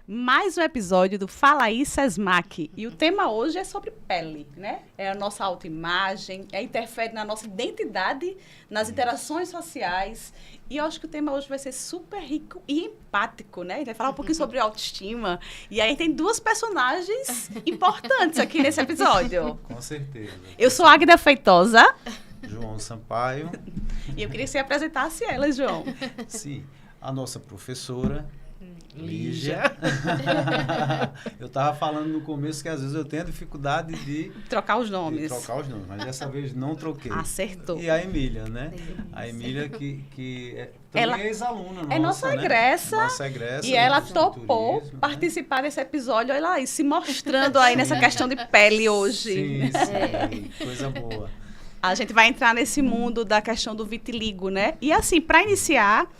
Mais um episódio do Fala aí, Sesmac. E o tema hoje é sobre pele, né? É a nossa autoimagem, interfere na nossa identidade, nas interações sociais. E eu acho que o tema hoje vai ser super rico e empático, né? A gente vai falar um pouquinho sobre autoestima. E aí tem duas personagens importantes aqui nesse episódio. Com certeza. Eu sou Águida Feitosa. João Sampaio. E eu queria que você apresentasse ela, João. Sim, a nossa professora... Lígia. Eu estava falando no começo que às vezes eu tenho dificuldade de... trocar os nomes. Mas dessa vez não troquei. Acertou. E a Emília, né? A Emília também ela é ex-aluna nossa, é nossa né? egressa. Nossa egressa. E ela topou participar desse episódio, olha lá, e se mostrando aí nessa questão de pele hoje. Sim, coisa boa. A gente vai entrar nesse mundo da questão do vitiligo, né? E assim, para iniciar...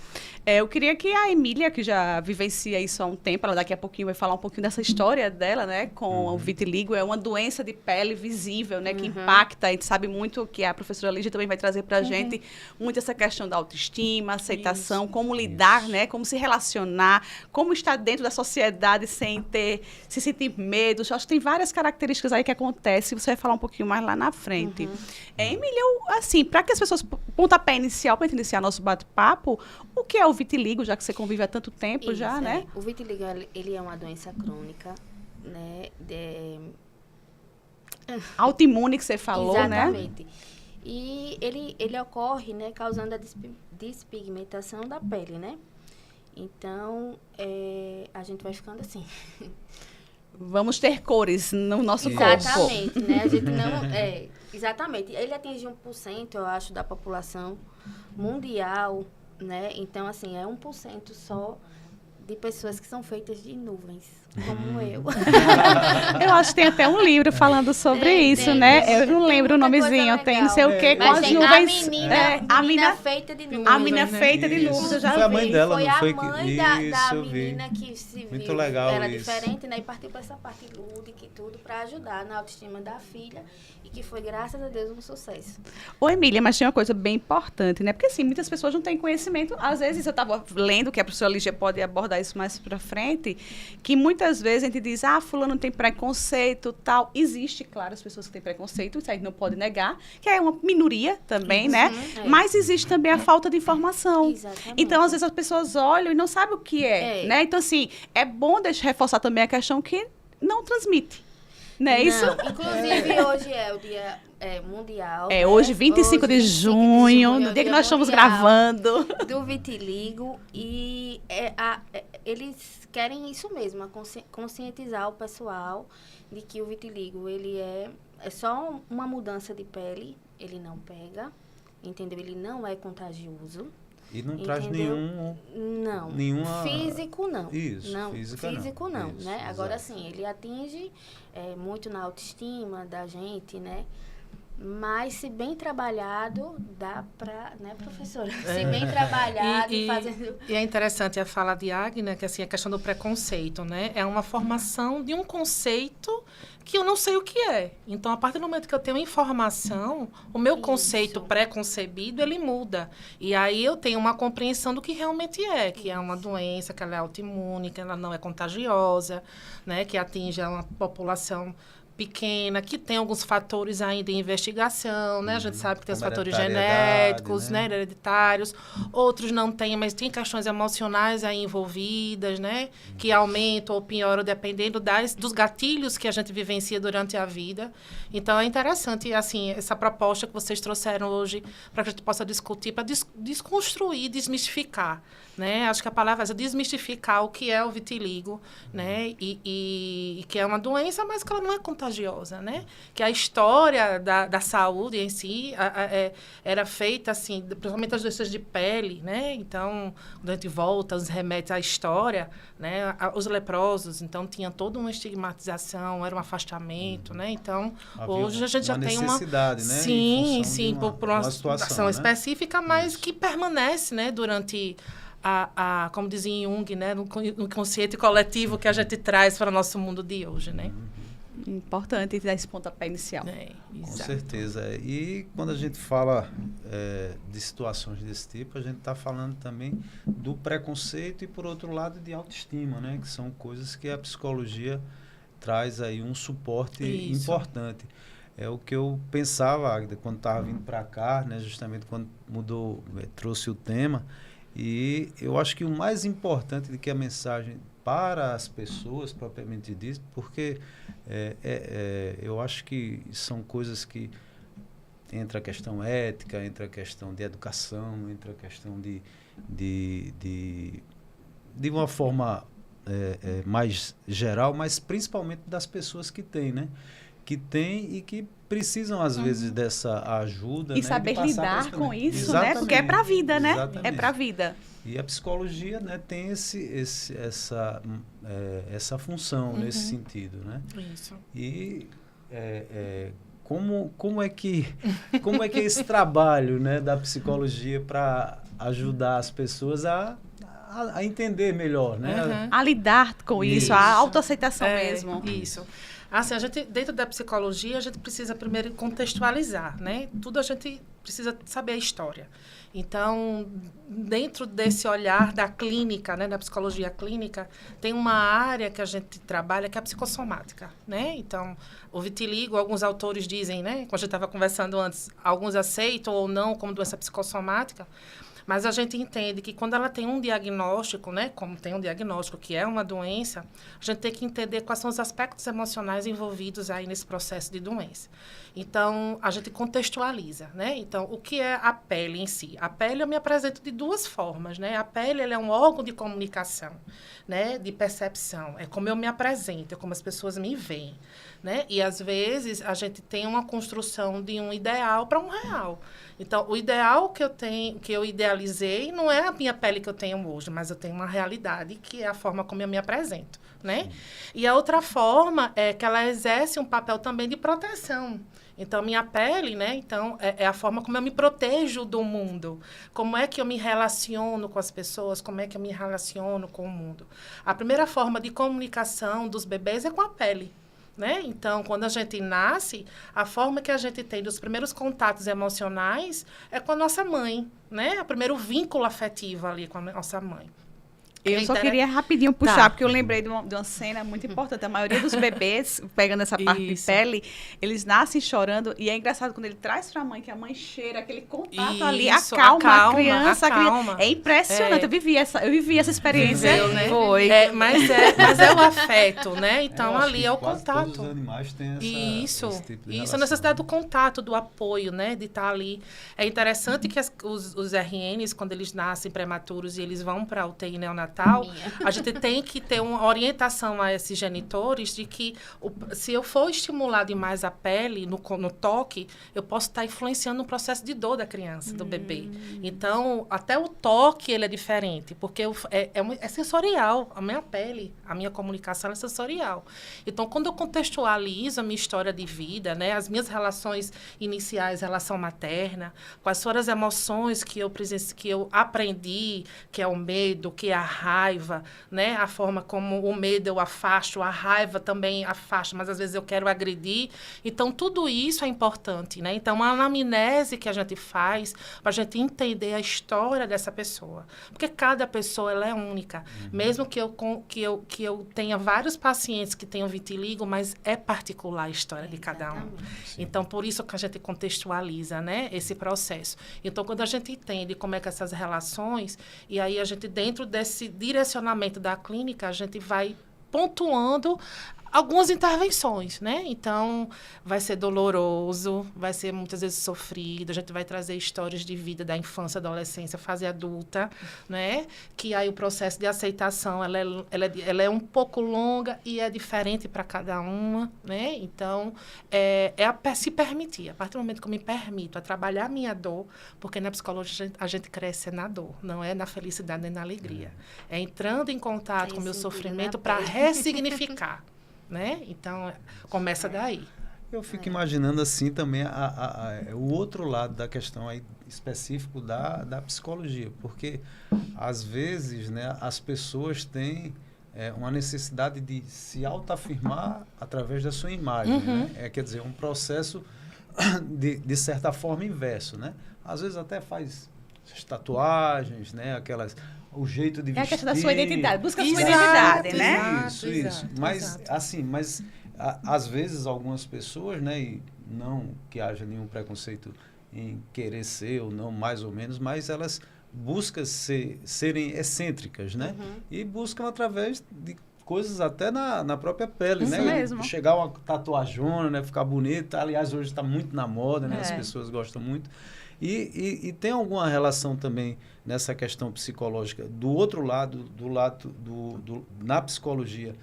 eu queria que a Emília, que já vivencia isso há um tempo, ela daqui a pouquinho vai falar um pouquinho dessa história dela, né, com o vitiligo. É uma doença de pele visível, né, que impacta. A gente sabe muito que a professora Lígia também vai trazer para a gente muito essa questão da autoestima, aceitação, como lidar, né, como se relacionar, como estar dentro da sociedade sem se sentir medo. Eu acho que tem várias características aí que acontecem. Você vai falar um pouquinho mais lá na frente. Emília, assim, para que as pessoas, pontapé inicial, para iniciar nosso bate-papo, o que é o vitiligo, já que você convive há tanto tempo já, né? O vitiligo, ele é uma doença crônica, né? Autoimune que você falou, exatamente. Né? E ele ocorre, né, causando a despigmentação da pele, né? Então, a gente vai ficando assim. Vamos ter cores no nosso corpo. Exatamente, né? A gente não... exatamente. Ele atinge 1%, eu acho, da população mundial, né? Então, assim, é 1% só de pessoas que são feitas de nuvens, como eu. Eu acho que tem até um livro falando sobre isso, né? Eu não lembro o nomezinho, tem não sei o quê, com as nuvens. A menina feita de nuvens. A menina feita de nuvens, eu já vi. Foi a mãe dela, foi não foi? Foi a mãe da menina que se viu. Muito legal era isso. diferente, né? E partiu para essa parte lúdica e tudo, para ajudar na autoestima da filha. E que foi, graças a Deus, um sucesso. Ô, Emília, mas tem uma coisa bem importante, né? Porque, assim, muitas pessoas não têm conhecimento. Às vezes, eu estava lendo, que a professora Lígia pode abordar isso mais para frente, que muitas vezes a gente diz, fulano tem preconceito, tal. Existe, claro, as pessoas que têm preconceito, isso aí não pode negar, que é uma minoria também, né? Mas existe também a falta de informação. Exatamente. Então, às vezes, as pessoas olham e não sabem o que né? Então, assim, é bom reforçar também a questão que não transmite. Não é isso? Inclusive, hoje é o dia mundial. Hoje, 25 de junho, no dia que nós estamos gravando. Do vitiligo. E eles querem isso mesmo, conscientizar o pessoal de que o vitiligo, ele é só uma mudança de pele, ele não pega, entendeu? Ele não é contagioso. E não traz nenhuma... Físico, não. Isso, não. Físico, não, isso, né? exato. Agora, sim, ele atinge muito na autoestima da gente, né? Mas, se bem trabalhado, dá para... Né, professora? Se bem trabalhado, fazendo... E é interessante a fala de Agnes, que assim, a questão do preconceito, né? É uma formação de um conceito que eu não sei o que é. Então, a partir do momento que eu tenho informação, o meu conceito pré-concebido, ele muda. E aí eu tenho uma compreensão do que realmente é, que é uma doença, que ela é autoimune, que ela não é contagiosa, né? Que atinge uma população pequena, que tem alguns fatores ainda em investigação, né? A gente sabe que tem os fatores genéticos, né? Hereditários. Outros não têm, mas tem questões emocionais aí envolvidas, né? Que aumentam ou pioram dependendo dos gatilhos que a gente vivencia durante a vida. Então, é interessante, assim, essa proposta que vocês trouxeram hoje para que a gente possa discutir, para desconstruir, desmistificar, né? Acho que a palavra é desmistificar o que é o vitiligo, né? E que é uma doença, mas que ela não é contagiosa, né? Que a história da saúde em si era feita, assim, principalmente as doenças de pele, né? Então, quando a gente volta, os remédios à história, né? Os leprosos, então, tinha toda uma estigmatização, era um afastamento, né? Então, hoje a gente já tem uma necessidade, né? Sim, por uma situação, né? específica, mas que permanece, né? Durante como dizia Jung, né, no consciente coletivo que a gente traz para o nosso mundo de hoje, né? Importante dar esse pontapé inicial. Com certeza. E quando a gente fala de situações desse tipo, a gente está falando também do preconceito e, por outro lado, de autoestima, né? Que são coisas que a psicologia traz aí um suporte importante. É o que eu pensava, Agda, quando estava vindo para cá, né? Justamente quando trouxe o tema. E eu acho que o mais importante do que a mensagem para as pessoas, propriamente dito, porque eu acho que são coisas que entra a questão ética, entra a questão de educação, entra a questão de uma forma mais geral, mas principalmente das pessoas que têm, né? Que têm e que precisam, às vezes, dessa ajuda. E né? saber lidar com isso, exatamente, né? Porque é para a vida, né? Exatamente. É para a vida. E a psicologia, né, tem essa função nesse sentido, né? Isso. E como é que é esse trabalho, né, da psicologia para ajudar as pessoas a entender melhor, né? A lidar com isso, a autoaceitação mesmo. Isso. Assim, a gente, dentro da psicologia, a gente precisa primeiro contextualizar, né? Tudo a gente precisa saber a história. Então, dentro desse olhar da clínica, né, da psicologia clínica, tem uma área que a gente trabalha que é a psicossomática, né? Então, o vitiligo, alguns autores dizem, né, como a gente estava conversando antes, alguns aceitam ou não como doença psicossomática, mas a gente entende que quando ela tem um diagnóstico, né, como tem um diagnóstico que é uma doença, a gente tem que entender quais são os aspectos emocionais envolvidos aí nesse processo de doença. Então, a gente contextualiza, né? Então, o que é a pele em si? A pele eu me apresento de duas formas, né? A pele, ela é um órgão de comunicação, né? De percepção. É como eu me apresento, é como as pessoas me veem, né? E, às vezes, a gente tem uma construção de um ideal para um real. Então, o ideal que eu tenho, que eu idealizei, não é a minha pele que eu tenho hoje, mas eu tenho uma realidade que é a forma como eu me apresento, né? E a outra forma é que ela exerce um papel também de proteção. Então, minha pele, né? Então, é a forma como eu me protejo do mundo. Como é que eu me relaciono com as pessoas, como é que eu me relaciono com o mundo. A primeira forma de comunicação dos bebês é com a pele. Né? Então, quando a gente nasce, a forma que a gente tem dos primeiros contatos emocionais é com a nossa mãe, né? O primeiro vínculo afetivo ali com a nossa mãe. Eu só queria rapidinho puxar, porque eu lembrei de uma cena muito importante. A maioria dos bebês, pegando essa parte de pele, eles nascem chorando. E é engraçado quando ele traz para a mãe, que a mãe cheira, aquele contato ali, acalma a criança. É impressionante. Eu vivi essa experiência. Viveu, né? Foi. Mas é o afeto, né? Então, ali é o quase contato. Todos os animais têm Isso, esse tipo de a relação. necessidade do contato, do apoio, né? De estar ali. É interessante que os RNs, quando eles nascem prematuros e eles vão para a UTI neonatal, a gente tem que ter uma orientação a esses genitores de que se eu for estimular demais a pele no toque, eu posso estar influenciando no processo de dor da criança, do bebê. Então, até o toque ele é diferente, porque é sensorial. A minha pele, a minha comunicação é sensorial. Então, quando eu contextualizo a minha história de vida, né, as minhas relações iniciais, relação materna, quais foram as emoções que eu aprendi, que é o medo, que é a raiva, né? A forma como o medo eu afasto, a raiva também afasto, mas às vezes eu quero agredir. Então, tudo isso é importante, né? Então, uma anamnese que a gente faz para a gente entender a história dessa pessoa. Porque cada pessoa, ela é única. Mesmo que eu tenha vários pacientes que tenham vitiligo, mas é particular a história de cada um. Então, por isso que a gente contextualiza, né? Esse processo. Então, quando a gente entende como é que essas relações, e aí a gente, dentro desse direcionamento da clínica, a gente vai pontuando algumas intervenções, né? Então, vai ser doloroso, vai ser muitas vezes sofrido, a gente vai trazer histórias de vida da infância, adolescência, fase adulta, né? Que aí o processo de aceitação, ela é um pouco longa e é diferente para cada uma, né? Então, se permitir. A partir do momento que eu me permito a trabalhar a minha dor, porque na psicologia a gente cresce na dor, não é na felicidade nem na alegria. É entrando em contato com o meu sofrimento para ressignificar. Né? Então, começa daí. Eu fico imaginando assim também o outro lado da questão aí específico da psicologia, porque às vezes, né, as pessoas têm uma necessidade de se autoafirmar através da sua imagem, né? Quer dizer, um processo de certa forma inverso, né? Às vezes até faz tatuagens, né? O jeito de vestir. É a questão da sua identidade, busca a sua Exato, identidade, né? Isso. Mas, assim, às vezes algumas pessoas, né? E não que haja nenhum preconceito em querer ser ou não, mais ou menos, mas elas buscam serem excêntricas, né? E buscam através de coisas até na própria pele, Isso né? mesmo. Chegar uma tatuajona, né? Ficar bonita. Aliás, hoje está muito na moda, né? As pessoas gostam muito. E tem alguma relação também nessa questão psicológica do outro lado, na psicologia,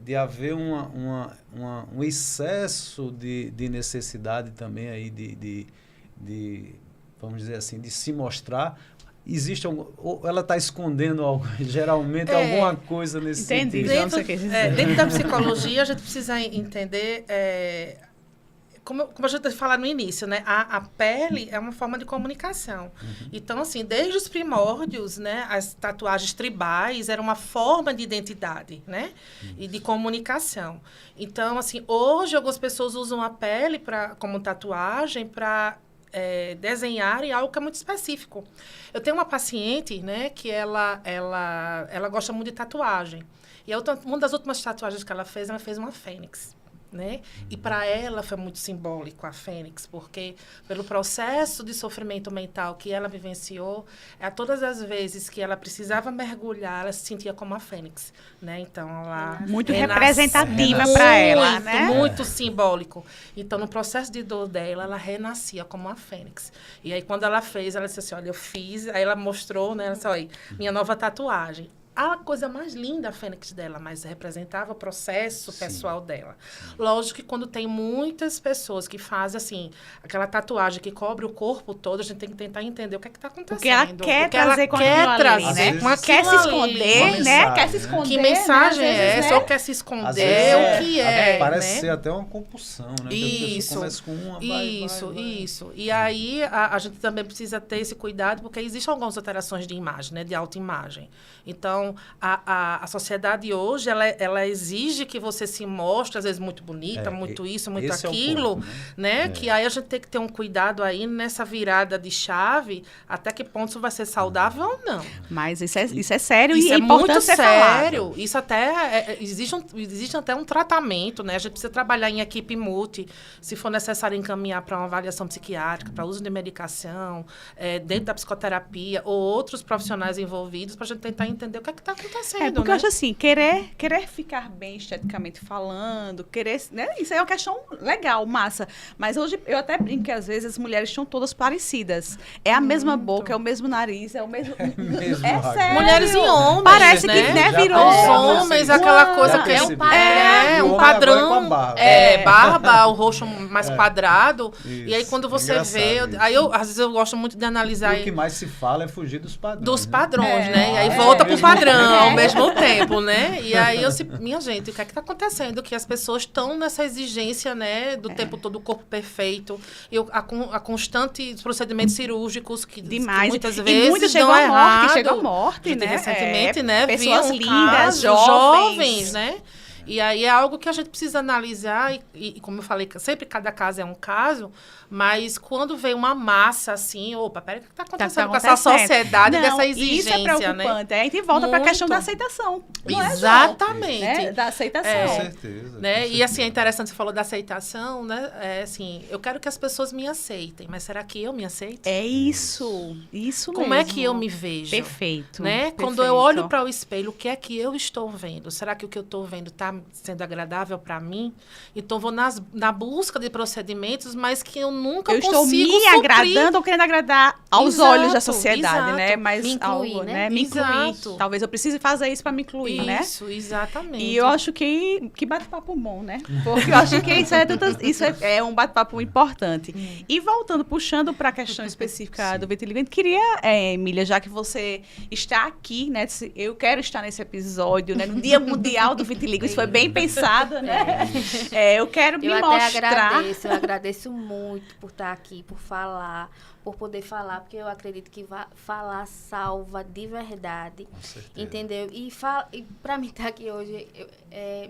de haver um excesso de necessidade também aí de, vamos dizer assim, de se mostrar. Existe ou ela está escondendo algo, geralmente alguma coisa nesse Entendi. sentido. Dentro da psicologia, a gente precisa entender, como a gente falou no início, né? A pele é uma forma de comunicação. Então, assim, desde os primórdios, né? As tatuagens tribais eram uma forma de identidade, né? E de comunicação. Então, assim, hoje algumas pessoas usam a pele como tatuagem para desenharem algo que é muito específico. Eu tenho uma paciente, né, que ela gosta muito de tatuagem. E uma das últimas tatuagens que ela fez uma fênix. Né? E para ela foi muito simbólico a fênix, porque pelo processo de sofrimento mental que ela vivenciou, todas as vezes que ela precisava mergulhar, ela se sentia como a fênix, né? Então ela muito representativa para ela, né? Muito simbólico. Então no processo de dor dela, ela renascia como a fênix. E aí quando ela fez, ela disse assim, olha, eu fiz, aí ela mostrou, né? Ela disse, olha, minha nova tatuagem. A coisa mais linda, a fênix dela, mas representava o processo pessoal dela. Lógico que quando tem muitas pessoas que fazem, assim, aquela tatuagem que cobre o corpo todo, a gente tem que tentar entender o que está acontecendo. O que ela quer trazer com aquilo ali, né? Quer se esconder, né? Quer se esconder, que mensagem né? é essa? Ou quer se esconder? O que é? Parece ser até uma compulsão, né? Isso. Começa com uma, Isso. E aí, a gente também precisa ter esse cuidado, porque existem algumas alterações de imagem, né? De autoimagem. Então, a sociedade hoje, ela exige que você se mostre, às vezes, muito bonita, muito isso, muito aquilo, ponto, né? Que aí a gente tem que ter um cuidado aí nessa virada de chave, até que ponto isso vai ser saudável ou não. Mas isso é sério isso e é muito importante ser sério. falado. Isso até, existe até um tratamento, né? A gente precisa trabalhar em equipe multi, se for necessário encaminhar para uma avaliação psiquiátrica, para uso de medicação, dentro da psicoterapia, ou outros profissionais envolvidos, para a gente tentar entender o que está acontecendo, porque né? eu acho assim, querer ficar bem esteticamente falando, né? Isso é uma questão legal, massa. Mas hoje, eu até brinco que às vezes as mulheres estão todas parecidas. É a mesma boca, é o mesmo nariz, é o mesmo... É sério. Mulheres e homens, parece né? que, né, virou... Os homens, aquela coisa que um padrão. Barba, o rosto mais quadrado. Isso. E aí, quando você vê... Às vezes, eu gosto muito de analisar... E o que mais se fala é fugir dos padrões. Dos padrões, né? E aí volta pro padrão ao mesmo tempo, né? E aí minha gente, o que é que tá acontecendo? Que as pessoas estão nessa exigência, né? Do tempo todo, o corpo perfeito. E a constante procedimentos cirúrgicos que muitas vezes muitas chegam à morte, né? Recentemente, né? Pessoas lindas, jovens, né? E aí é algo que a gente precisa analisar e como eu falei, sempre cada caso é um caso, mas quando vem uma massa assim, peraí, o que está acontecendo com essa sociedade dessa exigência, isso é preocupante. Né? A gente volta para a questão da aceitação. Exatamente. Né? Da aceitação. Com certeza. Né? E assim, é interessante, você falou da aceitação, né? Assim, eu quero que as pessoas me aceitem, mas será que eu me aceito? É isso mesmo. Como é que eu me vejo? Perfeito. Né? Perfeito. Quando eu olho para o espelho, o que é que eu estou vendo? Será que o que eu estou vendo está sendo agradável para mim? Então, vou na busca de procedimentos, mas que eu nunca consigo suprir. Eu estou me agradando ou querendo agradar aos olhos da sociedade, né? Mas me incluir, né? Me incluir. Talvez eu precise fazer isso para me incluir, né? Isso, exatamente. E eu acho que bate-papo bom, né? Porque eu acho que isso é um bate-papo importante. E voltando, puxando para a questão específica do vitiligo, a gente queria, Emília, já que você está aqui, né? Eu quero estar nesse episódio, né? No Dia Mundial do Vitiligo. Isso foi bem pensado, né? Eu quero me Eu mostrar. eu agradeço muito por estar aqui, por falar, por poder falar, porque eu acredito que falar salva de verdade, Com certeza. entendeu? E para mim estar aqui hoje é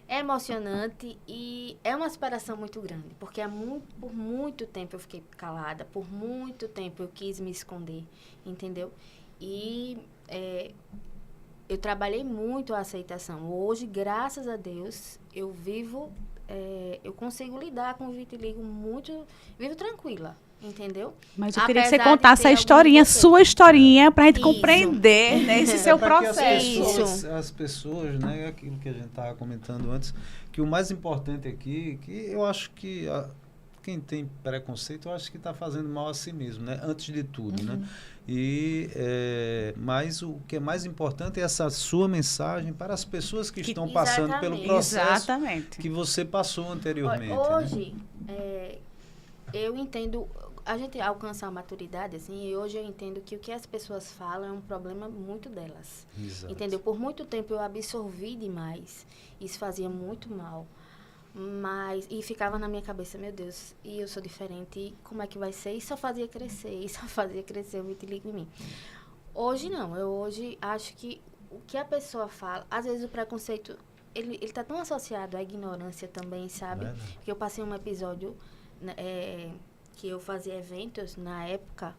emocionante e é uma aspiração muito grande, porque por muito tempo eu fiquei calada, por muito tempo eu quis me esconder, entendeu? E eu trabalhei muito a aceitação. Hoje, graças a Deus, eu vivo, eu consigo lidar com o vitiligo vivo tranquila, entendeu? Mas eu queria que você Apesar de contasse ter a historinha, alguns sua historinha, pra gente Isso. compreender, né, esse seu para que processo. as pessoas, né, aquilo que a gente estava comentando antes, que o mais importante aqui, que eu acho que quem tem preconceito, eu acho que está fazendo mal a si mesmo, né, antes de tudo, né? Mas o que é mais importante é essa sua mensagem para as pessoas que estão passando pelo Exatamente. processo Exatamente. que você passou anteriormente. Hoje, né? eu entendo, a gente alcança a maturidade, assim, e hoje eu entendo que o que as pessoas falam é um problema muito delas. Exato. Entendeu? Por muito tempo eu absorvi demais. Isso fazia muito mal. E ficava na minha cabeça, meu Deus, e eu sou diferente, e como é que vai ser? E só fazia crescer o vitiligo em mim. Hoje não, eu hoje acho que o que a pessoa fala, às vezes o preconceito, ele tá tão associado à ignorância também, sabe? Verdade. Porque eu passei um episódio que eu fazia eventos na época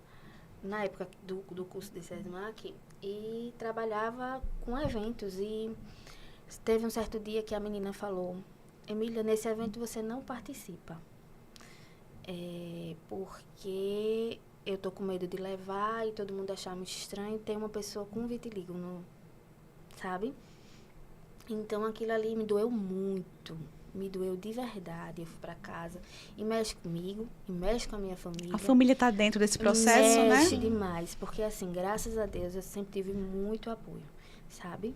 do curso de SESMAC, e trabalhava com eventos, e teve um certo dia que a menina falou: Emília, nesse evento você não participa, porque eu tô com medo de levar e todo mundo achar muito estranho, tem uma pessoa com vitiligo, sabe? Então aquilo ali me doeu muito, me doeu de verdade. Eu fui pra casa e mexe comigo, e mexe com a minha família. A família está dentro desse processo, né? Mexe demais, porque assim, graças a Deus, eu sempre tive muito apoio, sabe?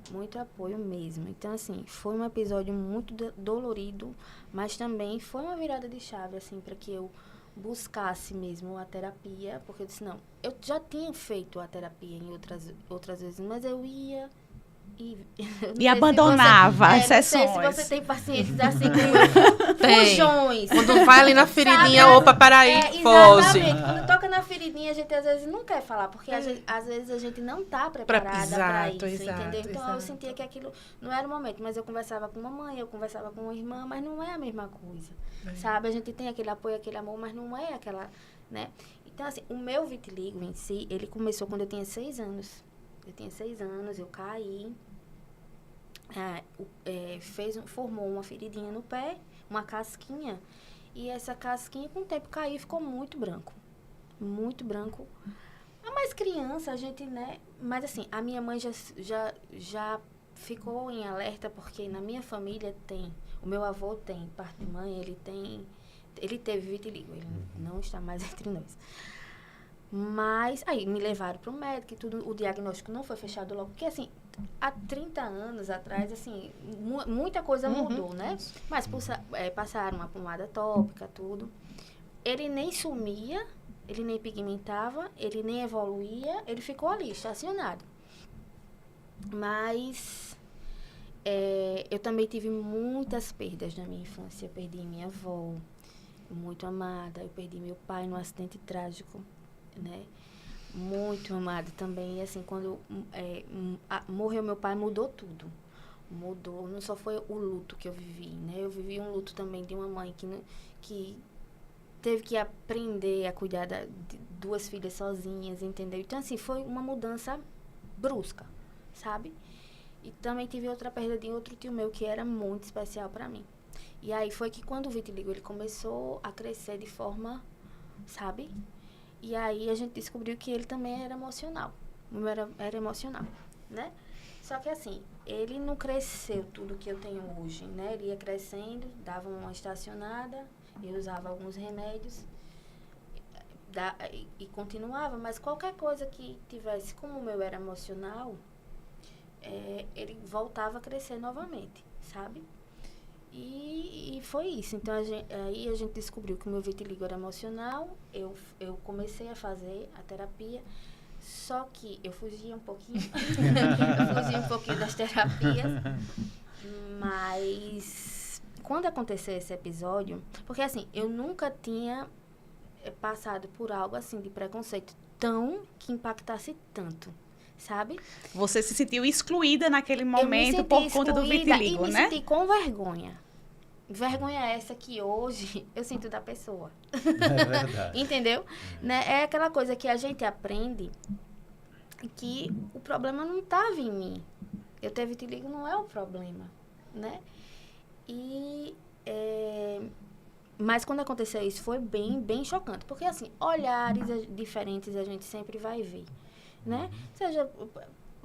Muito apoio mesmo. Então, assim, foi um episódio muito dolorido, mas também foi uma virada de chave, assim, para que eu buscasse mesmo a terapia, porque eu disse, não, eu já tinha feito a terapia em outras vezes, mas eu ia e abandonava as sessões. Não sei se você tem pacientes assim com fujões. Quando vai ali na feridinha, sabe? opa, peraí, foge. Exatamente. Quando toca na feridinha, a gente às vezes não quer falar, porque às vezes a gente não está preparada para isso, entendeu? Então eu sentia que aquilo não era o momento, mas eu conversava com mamãe, eu conversava com uma irmã, mas não é a mesma coisa, sabe? A gente tem aquele apoio, aquele amor, mas não é aquela, né? Então, assim, o meu vitiligo em si, ele começou quando eu tinha 6 anos. Eu tinha 6 anos, eu caí, formou uma feridinha no pé, uma casquinha, e essa casquinha com o tempo caiu e ficou muito branco. Muito branco. A mais criança, a gente, né? Mas assim, a minha mãe já ficou em alerta, porque na minha família o meu avô tem, parte de mãe, ele teve vitiligo, ele não está mais entre nós. Mas aí me levaram para o médico e tudo, o diagnóstico não foi fechado logo, porque assim, há 30 anos atrás, assim, muita coisa mudou, né? Mas passaram uma pomada tópica, tudo. Ele nem sumia, ele nem pigmentava, ele nem evoluía, ele ficou ali, estacionado. Mas eu também tive muitas perdas na minha infância. Eu perdi minha avó, muito amada, eu perdi meu pai num acidente trágico, né? Muito amada também. E assim, quando morreu meu pai, mudou tudo. Mudou. Não só foi o luto que eu vivi, né? Eu vivi um luto também de uma mãe que teve que aprender a cuidar de 2 filhas sozinhas, entendeu? Então, assim, foi uma mudança brusca, sabe? E também tive outra perda de outro tio meu que era muito especial para mim. E aí foi que quando o vitiligo ele começou a crescer de forma, sabe? E aí a gente descobriu que ele também era emocional. Era emocional, né? Só que assim, ele não cresceu tudo que eu tenho hoje, né? Ele ia crescendo, dava uma estacionada, eu usava alguns remédios e continuava, mas qualquer coisa que tivesse, como o meu era emocional, ele voltava a crescer novamente, sabe? E foi isso. Então, aí a gente descobriu que o meu vitiligo era emocional. Eu comecei a fazer a terapia, só que eu fugia um pouquinho. Eu fugia um pouquinho das terapias, Mas quando aconteceu esse episódio, porque assim, eu nunca tinha passado por algo assim de preconceito que impactasse tanto, sabe? Você se sentiu excluída naquele momento por conta do vitiligo, e me né? senti com vergonha. Vergonha essa que hoje eu sinto da pessoa. É verdade. Entendeu? Né? É aquela coisa que a gente aprende que o problema não estava em mim. Eu ter vitiligo não é o problema, né? Mas quando aconteceu isso foi bem chocante. Porque, assim, olhares diferentes a gente sempre vai ver, né? Seja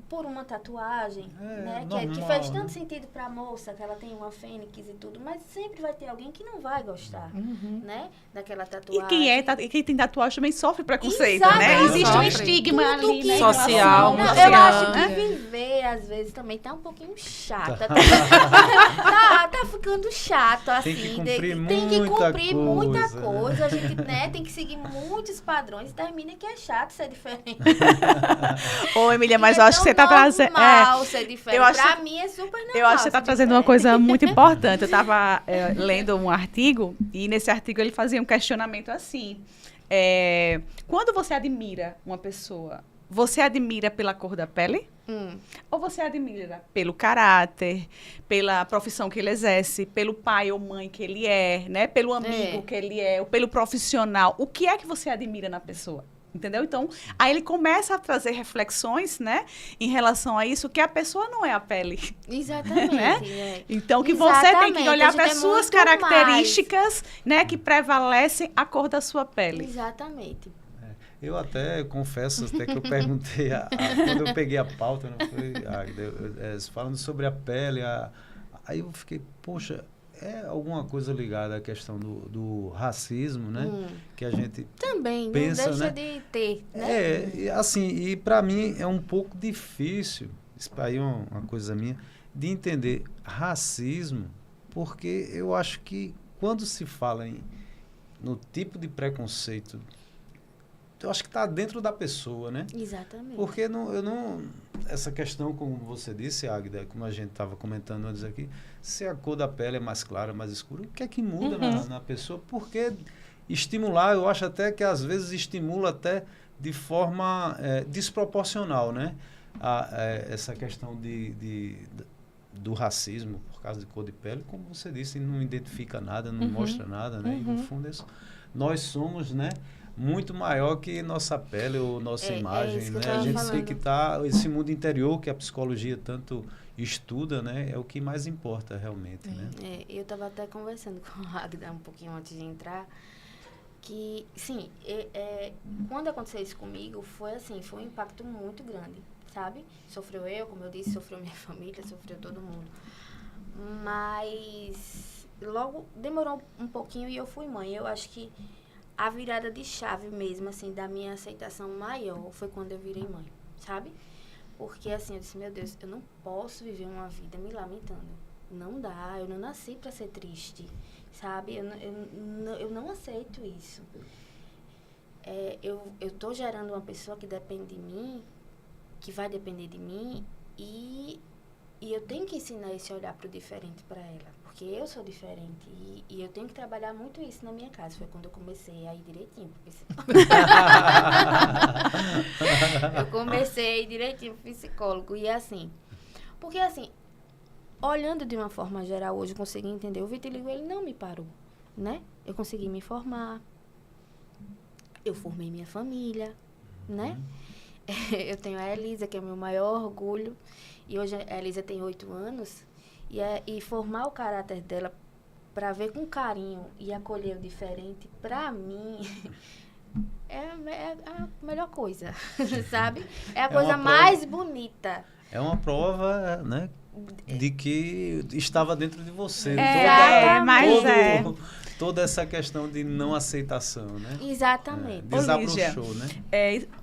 por uma tatuagem, né? Que fez tanto sentido pra moça, que ela tem uma fênix e tudo, mas sempre vai ter alguém que não vai gostar, né? Daquela tatuagem. E quem tem tatuagem também sofre preconceito, Exatamente. né? Existe um Sofre. estigma Tudo ali, que- né? Social, Não, social, eu acho que né? viver, às vezes, também tá um pouquinho chata. Tá ficando chato, assim. Tem que cumprir tem que muita cumprir muita coisa, né? coisa. A gente, né, tem que seguir muitos padrões. Termina que é chato ser diferente. Ô, Emília, mas E eu é acho que tão você tá trazendo... normal ser diferente. eu acho Pra que- mim é super normal. Eu acho que você está ser trazendo uma diferente. coisa muito importante. Eu estava lendo um artigo, e nesse artigo ele fazia um questionamento assim. Quando você admira uma pessoa, você admira pela cor da pele? Ou você admira pelo caráter, pela profissão que ele exerce, pelo pai ou mãe que ele é, né? Pelo amigo que ele é, ou pelo profissional? O que é que você admira na pessoa? Entendeu? Então, aí ele começa a trazer reflexões, né? Em relação a isso, que a pessoa não é a pele. Exatamente. Né? É. Então, que você tem que Exatamente, a olhar gente para é as suas muito características, né? Que prevalecem a cor da sua pele. Exatamente. Eu até confesso até que eu perguntei, quando eu peguei a pauta, não foi, falando sobre a pele, aí eu fiquei, poxa, é alguma coisa ligada à questão do racismo, né? Que a gente Também, pensa, não deixa né? de ter, né? E assim, e para mim é um pouco difícil, isso aí é uma coisa minha, de entender racismo, porque eu acho que quando se fala no tipo de preconceito, eu acho que está dentro da pessoa, né? Exatamente. Porque essa questão, como você disse, Águida, como a gente estava comentando antes aqui, se a cor da pele é mais clara, mais escura, o que é que muda na pessoa? Porque estimular, eu acho até que às vezes estimula até de forma desproporcional, né? Essa questão do racismo por causa de cor de pele, como você disse, não identifica nada, não mostra nada, né? E no fundo nós somos, né? Muito maior que nossa pele ou nossa imagem, isso que eu né? tava A gente falando. tem que estar esse mundo interior que a psicologia tanto estuda, né? É o que mais importa realmente, né? Eu estava até conversando com a Agda um pouquinho antes de entrar, que, sim, quando aconteceu isso comigo, foi um impacto muito grande, sabe? Sofreu eu, como eu disse, sofreu minha família, sofreu todo mundo. Mas logo demorou um pouquinho e eu fui mãe. Eu acho que a virada de chave mesmo, assim, da minha aceitação maior foi quando eu virei mãe, sabe? Porque, assim, eu disse, meu Deus, eu não posso viver uma vida me lamentando. Não dá, eu não nasci para ser triste, sabe? Eu não aceito isso. Eu tô gerando uma pessoa que depende de mim, que vai depender de mim, e eu tenho que ensinar esse olhar pro diferente para ela, porque eu sou diferente, e eu tenho que trabalhar muito isso na minha casa. Foi quando eu comecei a ir direitinho pro psicólogo. Eu comecei a ir direitinho pro psicólogo, e assim, porque assim, olhando de uma forma geral hoje, eu consegui entender, o vitiligo, ele não me parou, né? Eu consegui me formar, eu formei minha família, né? Eu tenho a Elisa, que é o meu maior orgulho, e hoje a Elisa tem 8 anos, e formar o caráter dela para ver com carinho e acolher o diferente, para mim, é a melhor coisa, sabe? É a coisa mais bonita. É uma prova, né? De que estava dentro de você. Toda essa questão de não aceitação, né? Exatamente. Desabrochou, né?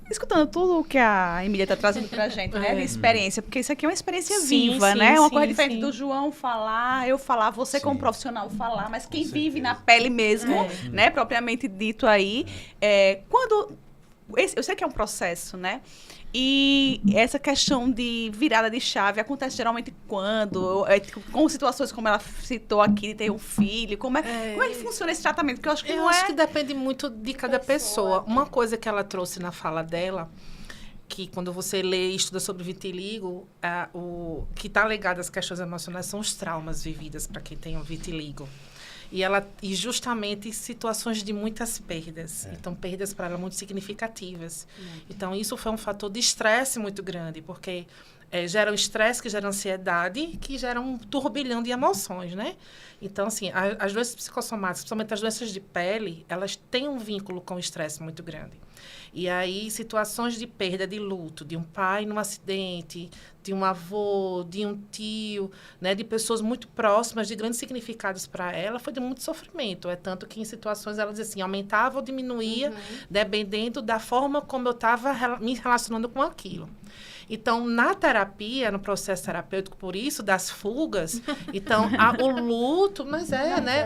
Escutando tudo o que a Emília está trazendo pra gente, né? De experiência, porque isso aqui é uma experiência viva, né? É uma coisa diferente do João falar, eu falar, você como profissional falar, mas quem vive na pele mesmo, né? Propriamente dito aí. Eu sei que é um processo, né? E essa questão de virada de chave acontece geralmente quando? Com situações como ela citou aqui, de ter um filho. Como é que funciona esse tratamento? Porque eu acho que Eu acho que depende muito de cada pessoa. Uma coisa que ela trouxe na fala dela, que quando você lê e estuda sobre vitiligo, o que está ligado às questões emocionais são os traumas vividos para quem tem um vitiligo. E justamente situações de muitas perdas. Então, perdas para ela muito significativas. Então, isso foi um fator de estresse muito grande, porque gera um estresse, que gera ansiedade, que gera um turbilhão de emoções, né? Então, assim, as doenças psicossomáticas, principalmente as doenças de pele, elas têm um vínculo com o estresse muito grande. E aí, situações de perda, de luto, de um pai num acidente, de um avô, de um tio, né, de pessoas muito próximas, de grandes significados para ela, foi de muito sofrimento. É tanto que em situações ela diz assim, aumentava ou diminuía, dependendo da forma como eu estava me relacionando com aquilo. Então, na terapia, no processo terapêutico, por isso, das fugas, então, o luto, né?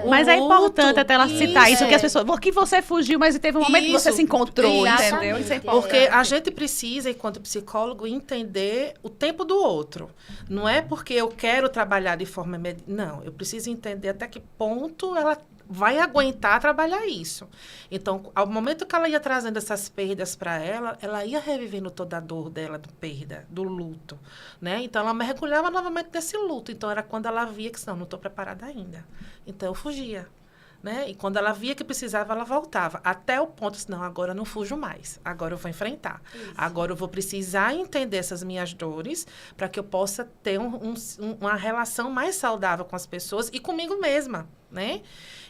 Mas é importante até ela citar isso, que as pessoas... Que você fugiu, mas teve um momento que você se encontrou, entendeu? Isso é importante. Porque a gente precisa, enquanto psicólogo, entender o tempo do outro. Não é porque eu quero trabalhar de forma... Não, eu preciso entender até que ponto ela vai aguentar trabalhar isso. Então, ao momento que ela ia trazendo essas perdas para ela ia revivendo toda a dor dela, do perda, do luto, né? Então, ela mergulhava novamente nesse luto. Então, era quando ela via que, não estou preparada ainda. Então, eu fugia, né? E quando ela via que precisava, ela voltava. Até o ponto, não, agora eu não fujo mais. Agora eu vou enfrentar. Isso. Agora eu vou precisar entender essas minhas dores para que eu possa ter uma relação mais saudável com as pessoas e comigo mesma, né?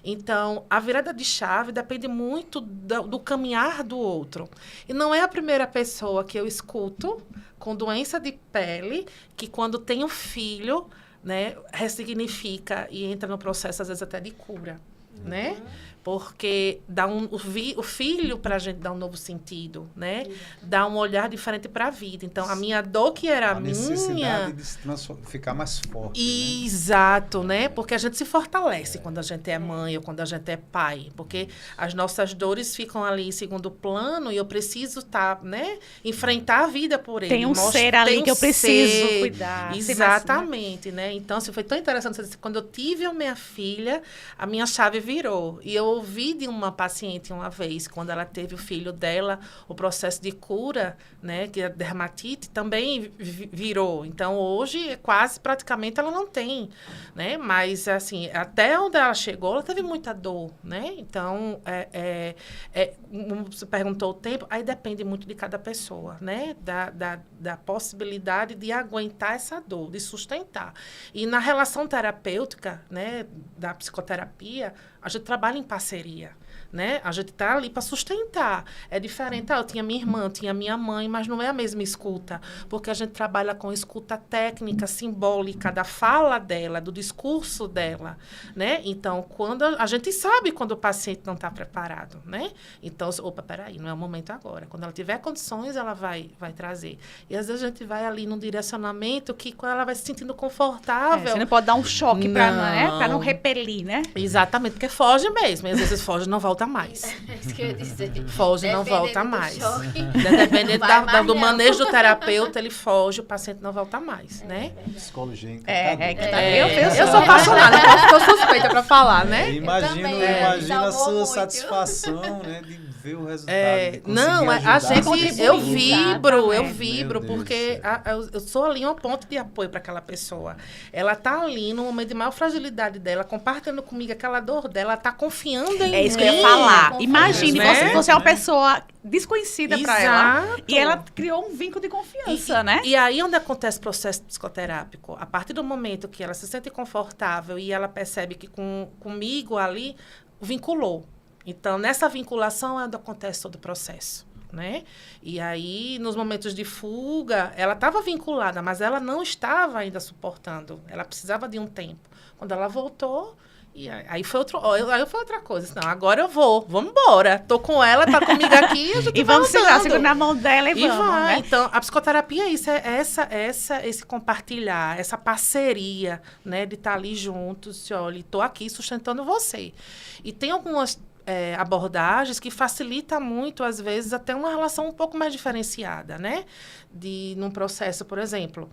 Então, a virada de chave depende muito do caminhar do outro. E não é a primeira pessoa que eu escuto com doença de pele que, quando tem um filho, né, ressignifica e entra no processo, às vezes, até de cura, né? Porque dá o filho para a gente dar um novo sentido, né? Dá um olhar diferente para a vida. Então, a minha dor que era minha... A necessidade de ficar mais forte. Exato, né? Porque a gente se fortalece quando a gente é mãe ou quando a gente é pai. Porque as nossas dores ficam ali em segundo plano e eu preciso né? Enfrentar a vida por ele. Tem um ser ali que eu preciso cuidar. Exatamente, né? Então, assim, foi tão interessante. Quando eu tive a minha filha, a minha chave virou. E eu ouvi de uma paciente uma vez, quando ela teve o filho dela, o processo de cura, né, que a dermatite também virou. Então, hoje, praticamente, ela não tem, né? Mas, assim, até onde ela chegou, ela teve muita dor, né? Então, você perguntou o tempo, aí depende muito de cada pessoa, né? Da possibilidade de aguentar essa dor, de sustentar. E na relação terapêutica, né, da psicoterapia, a gente trabalha em parceria, né? A gente está ali para sustentar. É diferente. Eu tinha minha irmã, tinha minha mãe, mas não é a mesma escuta, porque a gente trabalha com escuta técnica, simbólica da fala dela, do discurso dela, né? Então, quando a gente sabe quando o paciente não está preparado, né? Então, peraí, não é o momento agora. Quando ela tiver condições, ela vai trazer. E às vezes a gente vai ali num direcionamento que, quando ela vai se sentindo confortável... Você não pode dar um choque para não repelir, né? Exatamente, porque foge mesmo. E às vezes foge e não volta mais. É isso que eu ia dizer. Foge e não volta mais. Dependendo do manejo do terapeuta, ele foge, o paciente não volta mais, né? Psicologia eu sou apaixonada, eu sou suspeita para falar, né? Imagina a sua satisfação, né, de ver o resultado. Não, a gente, eu vibro, porque eu sou ali uma ponte de apoio para aquela pessoa. Ela tá ali no momento de maior fragilidade dela, compartilhando comigo aquela dor dela, tá confiando em mim. É isso que eu ia falar. Imagine, né? Você é uma pessoa desconhecida para ela e ela criou um vínculo de confiança, né? E aí onde acontece o processo psicoterápico? A partir do momento que ela se sente confortável e ela percebe que comigo ali vinculou. Então, nessa vinculação é onde acontece todo o processo, né? E aí, nos momentos de fuga, ela estava vinculada, mas ela não estava ainda suportando. Ela precisava de um tempo. Quando ela voltou, e aí foi outra coisa. Não, agora eu vamos embora. Tô com ela, tá comigo aqui, a gente e vamos segurar na mão dela e vamos, vai. Né? Então, a psicoterapia é isso, esse compartilhar, essa parceria, né, de estar ali juntos, olha, tô aqui sustentando você. E tem algumas abordagens que facilita muito, às vezes, até uma relação um pouco mais diferenciada, né? Num processo, por exemplo,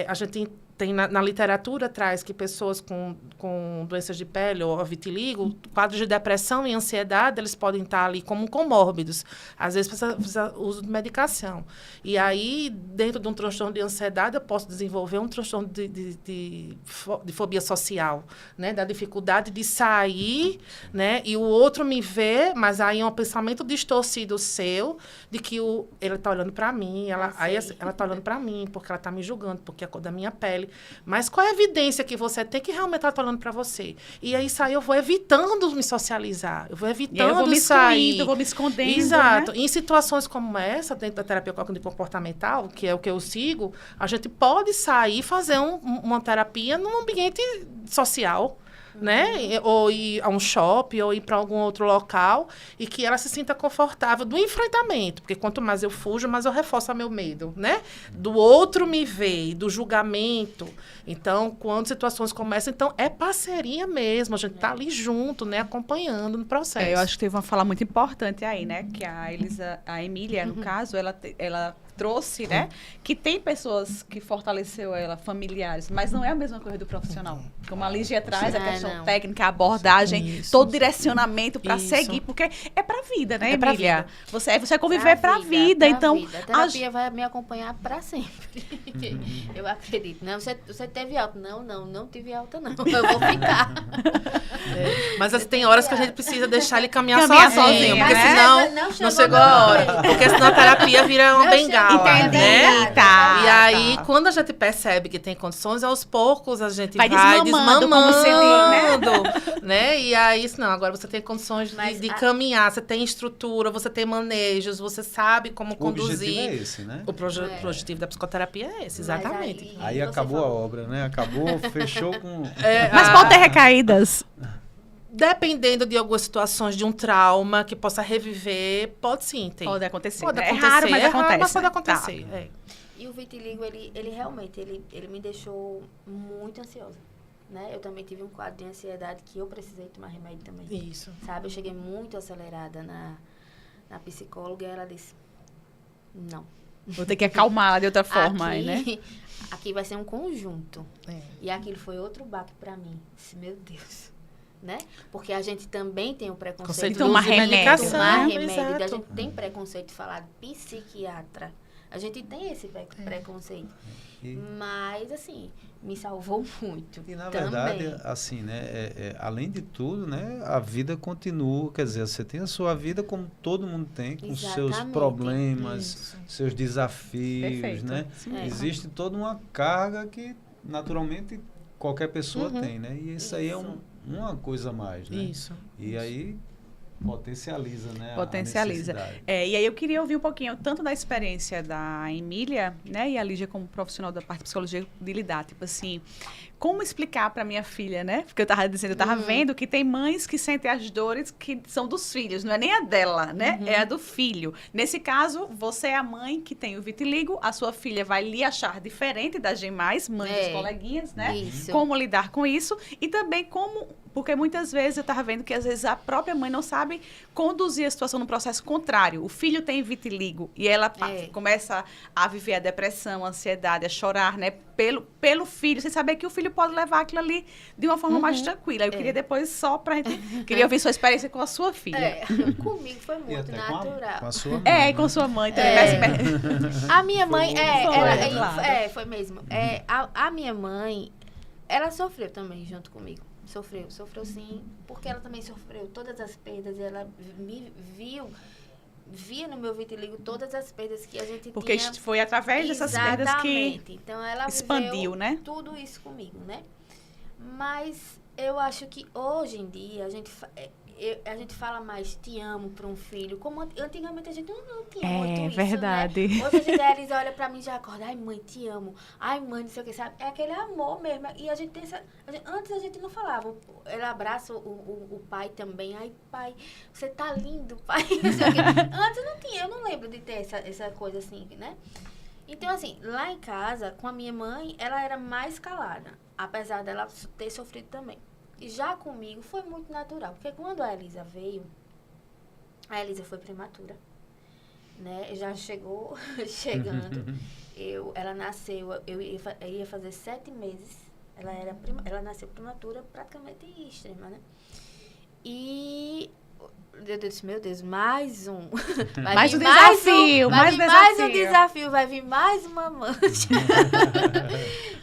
a gente tem na literatura traz que pessoas com doenças de pele ou vitiligo, quadros de depressão e ansiedade, eles podem estar ali como comórbidos. Às vezes precisa uso de medicação. E aí, dentro de um transtorno de ansiedade, eu posso desenvolver um transtorno de fobia social, né? Da dificuldade de sair, né? E o outro me vê, mas aí é um pensamento distorcido seu, de que ele está olhando para mim, ela está olhando para mim, porque ela está me julgando, porque é a cor da minha pele. Mas qual é a evidência que você tem que realmente ela está olhando para você? E aí eu vou evitando me socializar, eu vou evitando sair. Eu vou me escondendo. Exato. Né? Em situações como essa, dentro da terapia cognitivo-comportamental, que é o que eu sigo, a gente pode sair e fazer uma terapia num ambiente social. Né? Ou ir a um shopping, ou ir para algum outro local, e que ela se sinta confortável do enfrentamento, porque quanto mais eu fujo, mais eu reforço o meu medo, né? Do outro me ver, do julgamento. Então, quando situações como essa, então é parceria mesmo, a gente tá ali junto, né? Acompanhando no processo. Eu acho que teve uma fala muito importante aí, né? Que a Emília, no caso, ela trouxe, né? Que tem pessoas que fortaleceu ela, familiares, mas não é a mesma coisa do profissional. Como a Lígia traz, a questão técnica, a abordagem, todo o direcionamento para seguir, porque é pra vida, né, Emília? Você vai conviver pra vida, então... Vida. A terapia vai me acompanhar pra sempre. Eu acredito. Não, você teve alta. Não tive alta, não. Eu vou ficar. Mas tem horas que a gente precisa deixar ele caminhar sozinho, porque né? senão não chegou a hora. Porque senão a terapia vira uma bengala. Entendi. Né? Tá. E aí, quando a gente percebe que tem condições, aos poucos a gente vai desmamando, como se diz, né? E aí, não, agora você tem condições de caminhar, você tem estrutura, você tem manejos, você sabe como conduzir. O objetivo é esse, né? O objetivo da psicoterapia é esse, exatamente. Aí acabou a obra, né? Acabou, fechou com... Mas pode ter recaídas. Dependendo de algumas situações de um trauma que possa reviver, pode sim ter. Pode acontecer. Pode É acontecer. raro, mas acontece. Mas pode acontecer. Tá. E o vitiligo, ele realmente, ele me deixou muito ansiosa. Né? Eu também tive um quadro de ansiedade que eu precisei tomar remédio também. Isso. Sabe? Eu cheguei muito acelerada na psicóloga e ela disse, não. Vou ter que acalmar de outra forma, né? Aqui vai ser um conjunto. E aquilo foi outro baque pra mim. Disse, meu Deus. Né? Porque a gente também tem o preconceito de tomar remédio. A gente tem preconceito de falar de psiquiatra. A gente tem esse preconceito. Mas, assim, me salvou muito. E, na verdade, assim, né? Além de tudo, né? A vida continua. Quer dizer, você tem a sua vida como todo mundo tem, com seus problemas, seus desafios, perfeito. Né? Existe toda uma carga que, naturalmente, qualquer pessoa tem, né? E isso aí é uma coisa a mais, né? Isso. E aí potencializa, né? Potencializa. E aí eu queria ouvir um pouquinho tanto da experiência da Emília, né? E a Lígia como profissional da parte de psicologia de lidar, tipo assim, como explicar para minha filha, né? Porque eu tava vendo que tem mães que sentem as dores que são dos filhos, não é nem a dela, né? É a do filho. Nesse caso, você é a mãe que tem o vitiligo, a sua filha vai lhe achar diferente das demais mães dos coleguinhas, né? Isso. Como lidar com isso e também porque muitas vezes eu estava vendo que às vezes a própria mãe não sabe conduzir a situação no processo contrário. O filho tem vitiligo e ela começa a viver a depressão, a ansiedade, a chorar, né? Pelo filho, sem saber que o filho pode levar aquilo ali de uma forma mais tranquila. Eu queria depois queria ouvir sua experiência com a sua filha. Comigo foi muito natural. Com a sua mãe. E com sua mãe também. A minha mãe, foi mesmo. A minha mãe, ela sofreu também junto comigo. Sofreu sim, porque ela também sofreu todas as perdas, ela via no meu vitiligo todas as perdas que a gente porque tinha. Porque foi através dessas perdas que então, ela expandiu, né? Tudo isso comigo, né? Mas eu acho que hoje em dia a gente fala mais te amo para um filho, como antigamente a gente não tinha muito isso, verdade. Né? Hoje a Elisa olha para mim e já acorda, ai mãe, te amo, ai mãe, não sei o que, sabe? É aquele amor mesmo, e a gente tem antes a gente não falava, ela abraça o pai também, ai pai, você tá lindo, pai, não sei o que. Antes não tinha, eu não lembro de ter essa coisa assim, né? Então assim, lá em casa, com a minha mãe, ela era mais calada, apesar dela ter sofrido também. Já comigo foi muito natural, porque quando a Elisa veio, A Elisa foi prematura, né? Já chegou chegando. Ela nasceu, eu ia fazer 7 meses. Ela nasceu prematura, praticamente extrema, né? E eu disse, meu Deus, mais um. Mais um desafio, vai vir mais um desafio, vai vir mais uma mancha.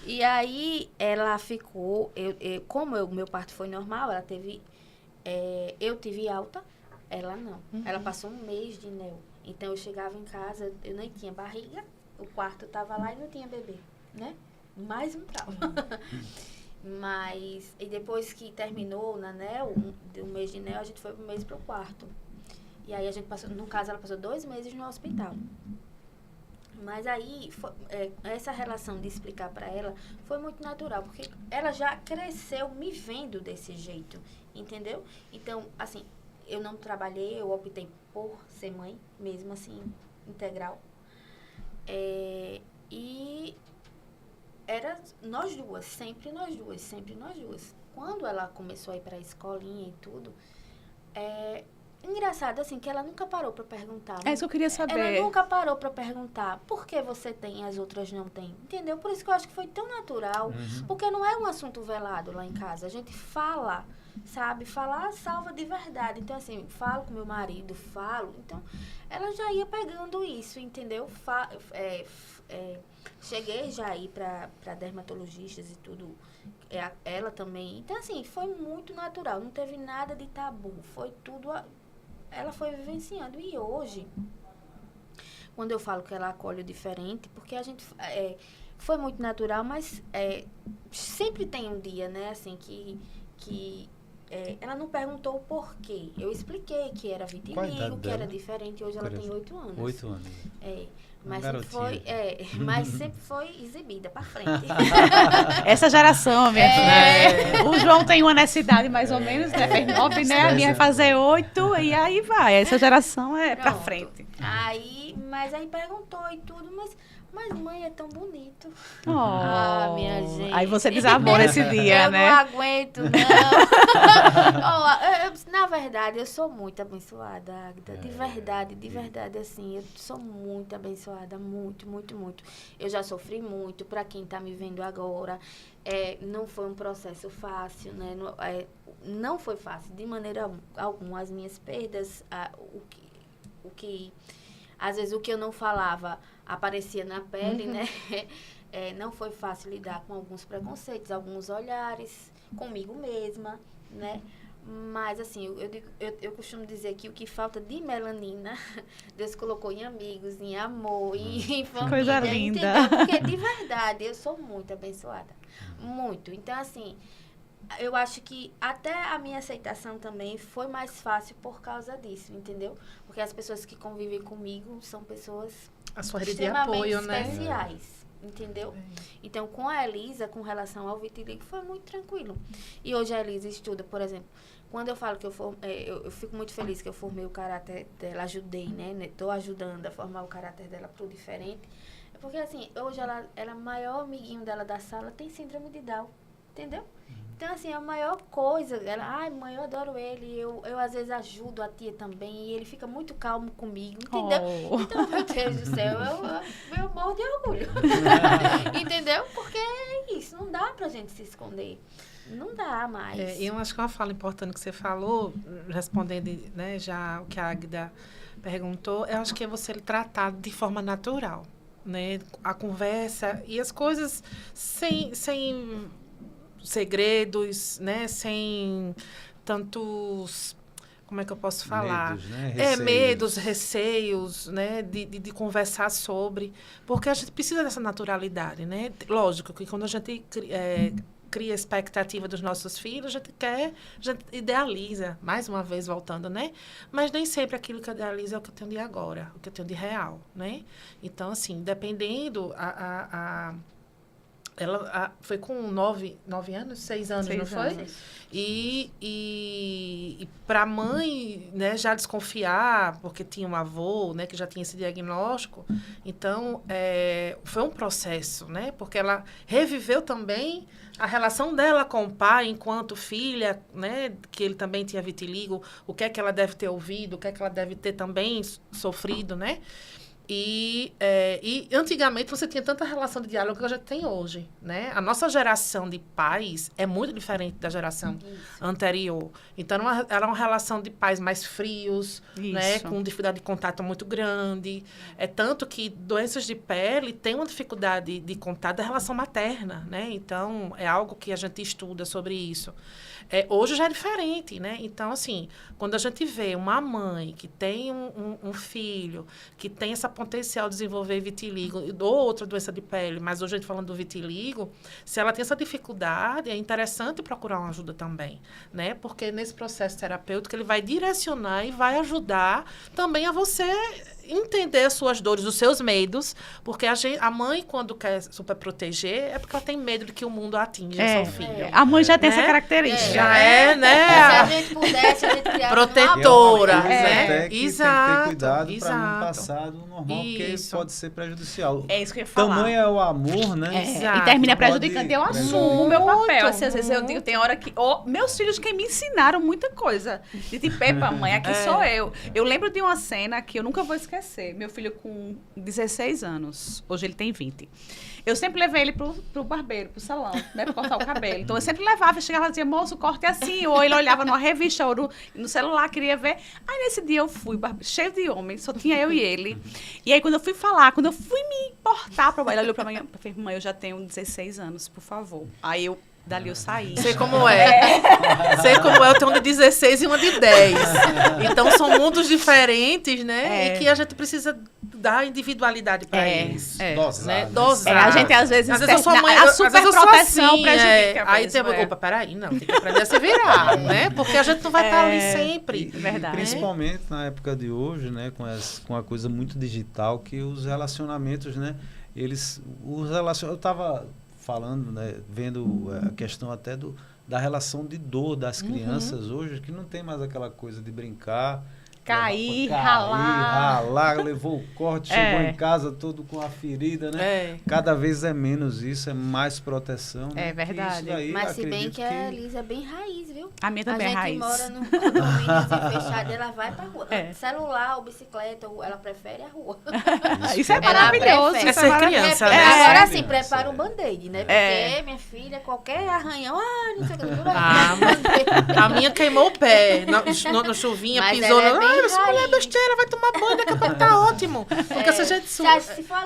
E aí, ela ficou, como meu parto foi normal, ela teve, eu tive alta, ela não. Ela passou 1 mês de NEO. Então, eu chegava em casa, eu nem tinha barriga, o quarto estava lá e não tinha bebê, né? Mais um trauma. Mas, e depois que terminou na NEO, um mês de NEO, a gente foi 1 mês pro quarto. E aí a gente passou, no caso, ela passou 2 meses no hospital. Mas aí, essa relação de explicar para ela foi muito natural, porque ela já cresceu me vendo desse jeito, entendeu? Então, assim, eu não trabalhei, eu optei por ser mãe, mesmo assim, integral. E era nós duas, sempre nós duas. Quando ela começou a ir pra escolinha e tudo, engraçado assim, que ela nunca parou pra perguntar. É isso que eu queria saber. Ela nunca parou pra perguntar por que você tem e as outras não têm, entendeu? Por isso que eu acho que foi tão natural, porque não é um assunto velado lá em casa. A gente fala, sabe? Falar salva de verdade. Então, assim, falo com meu marido, então, ela já ia pegando isso, entendeu? Cheguei já a ir para dermatologistas e tudo, ela também. Então, assim, foi muito natural, não teve nada de tabu, foi tudo, ela foi vivenciando. E hoje, quando eu falo que ela acolhe o diferente, porque a gente, foi muito natural, mas sempre tem um dia, né, assim, que ela não perguntou o porquê. Eu expliquei que era vitiligo, que era diferente. Hoje ela tem 8 anos. 8 anos. Mas sempre foi exibida pra frente. Essa geração, minha filha. O João tem uma nessa idade, mais ou menos, né? Fez 9, né? A minha vai fazer 8 e aí vai. Essa geração pra frente. Mas aí perguntou e tudo, mas mãe, é tão bonito. Oh. Minha gente. Aí você desabou nesse dia, né? Eu não aguento, não. Na verdade, eu sou muito abençoada, Águida. De verdade, assim, eu sou muito abençoada, muito, muito, muito. Eu já sofri muito, pra quem tá me vendo agora. Não foi um processo fácil, né? Não foi fácil, de maneira alguma. As minhas perdas, às vezes o que eu não falava aparecia na pele, né? Não foi fácil lidar com alguns preconceitos, alguns olhares, comigo mesma, né? Mas, assim, eu costumo dizer que o que falta de melanina, Deus colocou em amigos, em amor, em família. Coisa linda. Entendeu? Porque, de verdade, eu sou muito abençoada. Muito. Então, assim, eu acho que até a minha aceitação também foi mais fácil por causa disso, entendeu? Porque as pessoas que convivem comigo são pessoas A sua rede de extremamente apoio, né? especiais, entendeu? Então, com a Elisa, com relação ao vitiligo, foi muito tranquilo. E hoje a Elisa estuda, por exemplo, quando eu falo que eu fico muito feliz que eu formei o caráter dela, ajudei, né? Estou ajudando a formar o caráter dela pro diferente. É porque, assim, hoje ela é o maior amiguinho dela da sala, tem síndrome de Down, entendeu? Então, assim, a maior coisa, mãe, eu adoro ele, eu às vezes ajudo a tia também, e ele fica muito calmo comigo, entendeu? Oh. Então, meu Deus do céu, eu morro de orgulho. Entendeu? Porque é isso, não dá pra gente se esconder. Não dá mais. E eu acho que uma fala importante que você falou, respondendo, né, já o que a Águida perguntou, eu acho que é você tratar de forma natural, né? A conversa e as coisas sem segredos, né? Sem tantos, como é que eu posso falar? Medos, né? Receios. Medos, receios, né? De conversar sobre, porque a gente precisa dessa naturalidade, né? Lógico que quando a gente cria a expectativa dos nossos filhos, a gente idealiza, mais uma vez voltando, né? Mas nem sempre aquilo que eu idealizo é o que eu tenho de agora, o que eu tenho de real, né? Então, assim, dependendo Ela foi com 9 anos, 6 anos, não foi? anos. E para a mãe, né, já desconfiar, porque tinha um avô, né, que já tinha esse diagnóstico, então foi um processo, né, porque ela reviveu também a relação dela com o pai enquanto filha, né, que ele também tinha vitiligo, o que é que ela deve ter ouvido, o que é que ela deve ter também sofrido, né? E antigamente você tinha tanta relação de diálogo que a gente tem hoje, né? A nossa geração de pais é muito diferente da geração anterior. Então, era uma relação de pais mais frios, né? Com dificuldade de contato muito grande. É tanto que doenças de pele têm uma dificuldade de contato da relação materna, né? Então, é algo que a gente estuda sobre isso. Hoje já é diferente, né? Então, assim, quando a gente vê uma mãe que tem um filho, que tem essa potencial de desenvolver vitiligo ou outra doença de pele, mas hoje a gente falando do vitiligo, se ela tem essa dificuldade, é interessante procurar uma ajuda também, né? Porque nesse processo terapêutico ele vai direcionar e vai ajudar também a você entender as suas dores, os seus medos, porque a mãe, quando quer super proteger, é porque ela tem medo de que o mundo atinja seu filho. A mãe já tem essa característica. Já né? né? Se a gente pudesse, a gente criava protetora, uma bolha. né? Exato. Tem que ter cuidado para não passar do normal, porque Isso. pode ser prejudicial. É isso que eu ia falar. Tamanho é o amor, né? Exato. E termina Pode prejudicando. Eu prejudicar. assumo o meu papel. Muito, Assim, às vezes eu digo, tem hora que... meus filhos que me ensinaram muita coisa. De tipo, epa, mãe, aqui sou eu. Eu lembro de uma cena que eu nunca vou esquecer. Meu filho com 16 anos. Hoje ele tem 20. Eu sempre levei ele pro barbeiro, pro salão, né? Pra cortar o cabelo. Então, eu sempre levava, eu chegava e dizia, moço, corte assim. Ou ele olhava numa revista ou no celular, queria ver. Aí, nesse dia, eu fui, cheio de homens, só tinha eu e ele. E aí, quando eu fui falar, quando eu fui me importar, ele olhou pra mim e falou, mãe, eu já tenho 16 anos, por favor. Aí, dali eu saí. Sei como é. Sei como é. Eu tenho uma de 16 e uma de 10. Então, são mundos diferentes, né? E que a gente precisa dar individualidade para eles. Dosar. Né? Dosar. A gente, às vezes, eu sou mãe, a superproteção assim, prejudica. Aí mesmo, tem... Opa, peraí. Não, tem que aprender a se virar, né? Porque a gente não vai estar ali sempre. Verdade. Principalmente na época de hoje, né? Com a coisa muito digital, que os relacionamentos, né? Eu estava falando, né, vendo a questão até da relação de dor das crianças hoje, que não tem mais aquela coisa de brincar, Cair, ralar, levou o corte, chegou em casa todo com a ferida, né? Cada vez é menos isso, é mais proteção. Né? É verdade. Isso daí, mas se bem que a Elisa é bem raiz, viu? A minha também é raiz. A gente mora num condomínio assim, fechado, ela vai pra rua. Celular ou bicicleta, ela prefere a rua. Isso é maravilhoso. É ser criança, né? Agora sim, prepara um band-aid, né? Porque, minha filha, qualquer arranhão, não sei o que. A minha queimou o pé na chuvinha, mas pisou. Essa mulher é besteira, vai tomar banho, daqui a pouco tá ótimo. Porque se a gente se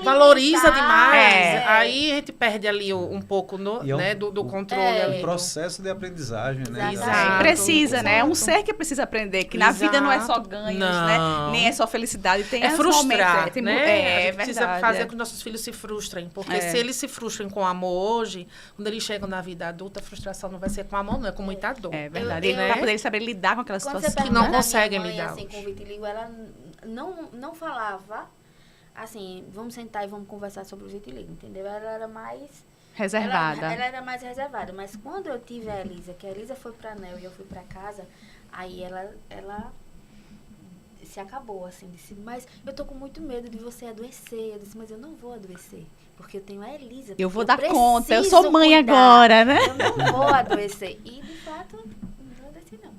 valoriza alimentar, demais, aí a gente perde ali um pouco né, do controle. É ali. um processo de aprendizagem, né? Exato. Precisa, né? É um ser que precisa aprender, que na vida não é só ganhos, né? Nem é só felicidade. Tem frustrar, momentos, né? A gente precisa verdade, fazer com que nossos filhos se frustrem. Porque se eles se frustram com amor hoje, quando eles chegam na vida adulta, a frustração não vai ser com amor, não, é com muita dor. É verdade. Pra poder saber lidar com aquela situação. Que não conseguem lidar. Assim, com o vitiligo, ela não falava assim, vamos sentar e vamos conversar sobre o vitiligo, entendeu? Ela era mais reservada. Ela era mais reservada, mas quando eu tive a Elisa, que a Elisa foi pra Nel e eu fui pra casa, aí ela se acabou, assim, disse, mas eu tô com muito medo de você adoecer. Eu disse, mas eu não vou adoecer, porque eu tenho a Elisa. Eu vou dar conta, eu sou mãe agora, né? Eu não vou adoecer. E, de fato, não adoeci, não.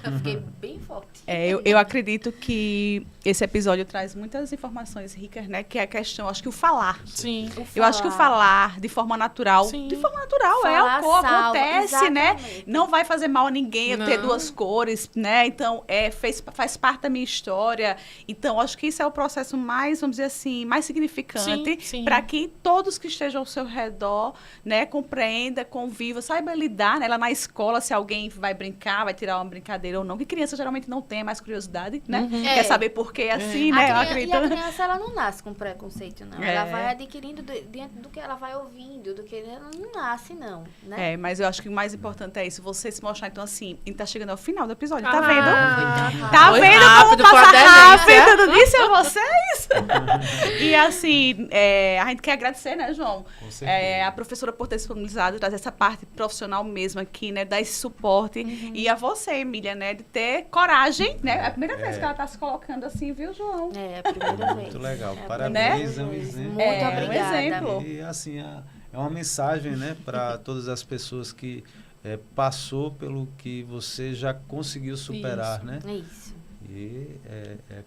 Eu fiquei bem forte. Eu acredito que esse episódio traz muitas informações ricas, né? Que é a questão, acho que o falar. Sim. Eu acho que o falar de forma natural, de forma natural, falar o que acontece, exatamente. Né? Não vai fazer mal a ninguém eu ter duas cores, né? Então, faz parte da minha história. Então, acho que isso é o processo mais, vamos dizer assim, mais significante para que todos que estejam ao seu redor, né, compreenda, conviva, saiba lidar, né? Lá na escola, se alguém vai brincar, vai tirar uma brincadeira ou não, que criança geralmente não tem mais curiosidade, né? Quer saber por porque assim, né? Eu acredito. E a criança, ela não nasce com preconceito, não. É. Ela vai adquirindo diante do que ela vai ouvindo, do que ela não nasce, não, né? Mas eu acho que o mais importante é isso, você se mostrar. Então, assim, a gente tá chegando ao final do episódio, tá Ah, vendo? Foi Tá Foi vendo rápido, como foi uma passa delícia. rápido? Não disse a vocês? E assim, a gente quer agradecer, né, João? Com certeza. A professora por ter disponibilizado, trazer essa parte profissional mesmo aqui, né? Dar esse suporte. E a você, Emília, né? De ter coragem, né? É a primeira vez que ela tá se colocando assim, viu, João? É a primeira vez. Muito legal. É a Parabéns, primeira é um vez. exemplo. Muito É um obrigada. exemplo. E assim, é uma mensagem, né, para todas as pessoas que passou pelo que você já conseguiu superar, Isso. né? Isso. E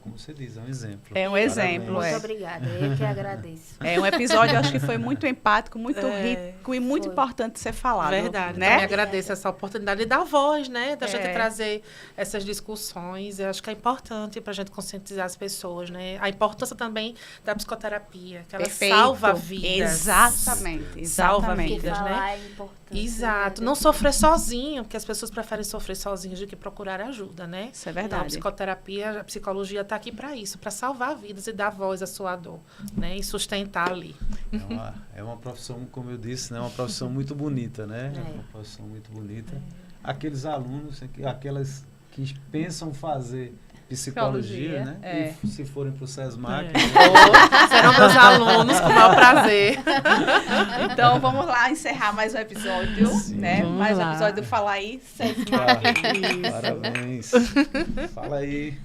como você diz, é um exemplo. É um Parabéns. exemplo, Muito obrigada. Eu que agradeço. É um episódio, eu acho que foi muito empático, muito É, rico e muito foi. importante de ser falado. Verdade. Né? Também agradeço essa oportunidade de dar voz, né? Da gente É. trazer essas discussões. Eu acho que é importante para a gente conscientizar as pessoas, né? A importância também da psicoterapia, que ela Perfeito. salva vidas. Exatamente. Salva Exatamente. Porque vidas, né? falar é importante. Exato. né? Não sofrer sozinho, porque as pessoas preferem sofrer sozinhos do que procurar ajuda, né? Isso é Então, a verdade. psicoterapia, a psicologia está aqui para isso, para salvar vidas e dar voz à sua dor, né? E sustentar ali. É uma profissão, como eu disse, né, uma profissão muito bonita, né? É. Uma profissão muito bonita. Aqueles alunos, aquelas que pensam fazer psicologia, né? E se forem para o SESMAC, Serão meus alunos, com o maior prazer. Então, vamos lá encerrar mais um episódio, Sim. né? Vamos Mais um lá. episódio do Fala Aí. Parabéns. Fala aí.